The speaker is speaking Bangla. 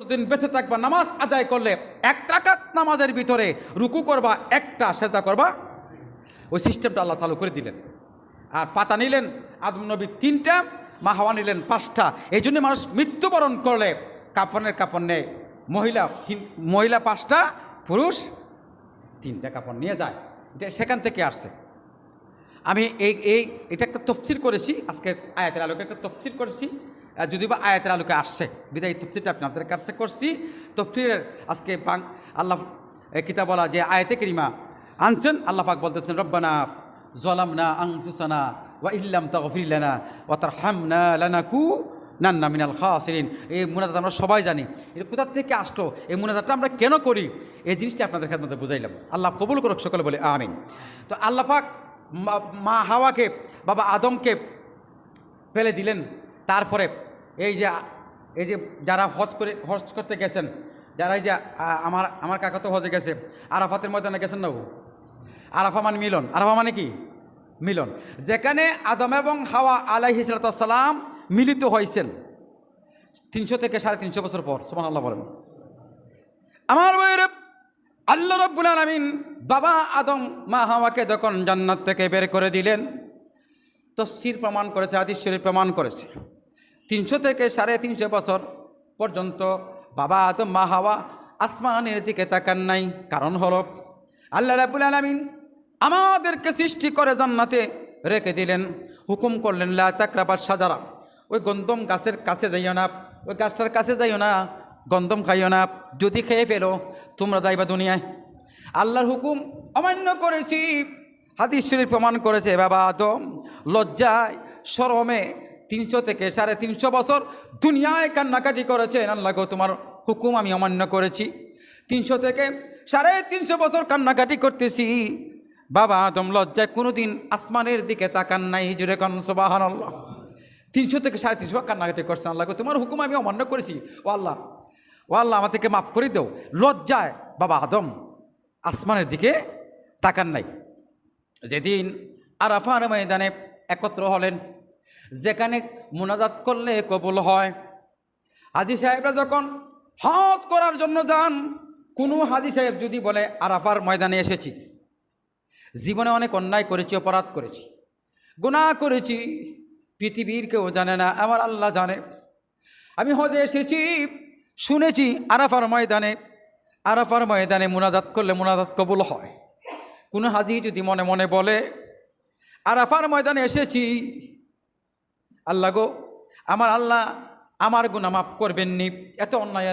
যতদিন বেঁচে থাকবা নামাজ আদায় করলে 1 রাকাত নামাজের ভিতরে রুকু করবা 1টা, সেজদা করবা, ওই সিস্টেমটা আল্লাহ চালু করে দিলেন। আর পাতা নিলেন আদম নবী 3টা, মা হাওয়া নিলেন 5টা। এই জন্য মানুষ মৃত্যুবরণ করলে কাফনের কাপড় নেয়, মহিলা 5টা, পুরুষ 3টা কাপড় নিয়ে যায়। এটা সেখান থেকে আসছে। আমি এটা একটা তফসির করেছি, আজকে আয়াতের আলোকে একটা তফসির করেছি, যদি বা আয়াতের আলোকে আসছে বিদায় তফসিরটা আপনাদের কাছে করছি। তফসিরের আজকে আল্লাহ কিতাব বলা যে আয়াতে কারিমা আনছেন, আল্লাহ পাক বলতেছেন রব্বানা যালামনা আনফুসানা ওয়া ইল্লাম তাগফির লানা ওয়া তারহামনা লানাকুনান্না মিনাল খাসিরিন। এই মুনাজাত আমরা সবাই জানি, এটা কোথা থেকে আসলো, এই মুনাজাতটা আমরা কেন করি, এই জিনিসটা আপনাদের মধ্যে বুঝাইলাম। আল্লাহ কবুল করুক, সকলে বলে আমিন। তো আল্লাহ পাক মা হাওয়াকে, বাবা আদমকে ফেলে দিলেন। তারপরে এই যে যারা হজ করতে গেছেন, যারা এই যে আমার কাকা তো হজে গেছে, আরাফাতের ময়দানে গেছেন না, আরাফা মানে মিলন, আরাফা মানে কি মিলন, যেখানে আদম এবং হাওয়া আলাইহিস সালাম মিলিত হয়েছেন 300 থেকে 350 বছর পর। সুবহানাল্লাহ বলেন। আমার ভাইয়েরা, আল্লাহ রাব্বুল আলামিন বাবা আদম মা হাওয়াকে যখন জান্নাত থেকে বের করে দিলেন, তাফসীর প্রমাণ করেছে, হাদিস শরীফ প্রমাণ করেছে 300 থেকে 350 বছর পর্যন্ত বাবা আদম মা হাওয়া আসমানের দিকে তাকান নাই। কারণ হলো আল্লাহ রাব্বুল আলামিন আমাদেরকে সৃষ্টি করে জান্নাতে রেখে দিলেন, হুকুম করলেন লা তাকরাবাস শাজারা, ওই গন্ধম গাছের কাছে যাইও না, ওই গাছটার কাছে যাইও না, গন্ধম খাইও না, যদি খেয়ে ফেলো তোমরা যাইবা দুনিয়ায়। আল্লাহর হুকুম অমান্য করেছি, হাদিস শরীফ প্রমাণ করেছে বাবা আদম লজ্জায় শরমে 300 থেকে 350 বছর দুনিয়ায় কান্নাকাটি করেছেন, আল্লাহ গো তোমার হুকুম আমি অমান্য করেছি। 300 থেকে 350 বছর কান্নাকাটি করতেছি, বাবা আদম লজ্জায় কোনোদিন আসমানের দিকে তাকান নাই। জুড়ে কান সুবহানাল্লাহ। 300 থেকে 350 কান্নাকাটি করছেন, আল্লাহ গো তোমার হুকুম আমি অমান্য করেছি, ও আল্লাহ আমাদেরকে মাফ করে দাও। লজ্জায় বাবা আদম আসমানের দিকে তাকান নাই। যেদিন আরাফার ময়দানে একত্র হলেন, যেখানে মুনাজাত করলে কবুল হয়। হাজী সাহেবরা যখন হজ করার জন্য যান, কোনো হাজী সাহেব যদি বলে আরাফার ময়দানে এসেছি, জীবনে অনেক অন্যায় করেছি, অপরাধ করেছি, গুনাহ করেছি, পৃথিবীর কেউ জানে না, আমার আল্লাহ জানে, আমি হজে এসেছি, শুনেছি আরাফার ময়দানে মুনাজাত করলে মুনাজাত কবুল হয়। কোনো হাজী যদি মনে মনে বলে আরাফার ময়দানে এসেছি, আল্লাহ গো আমার আল্লাহ আমার গুনাহ মাফ করবেননি, এত অন্যায়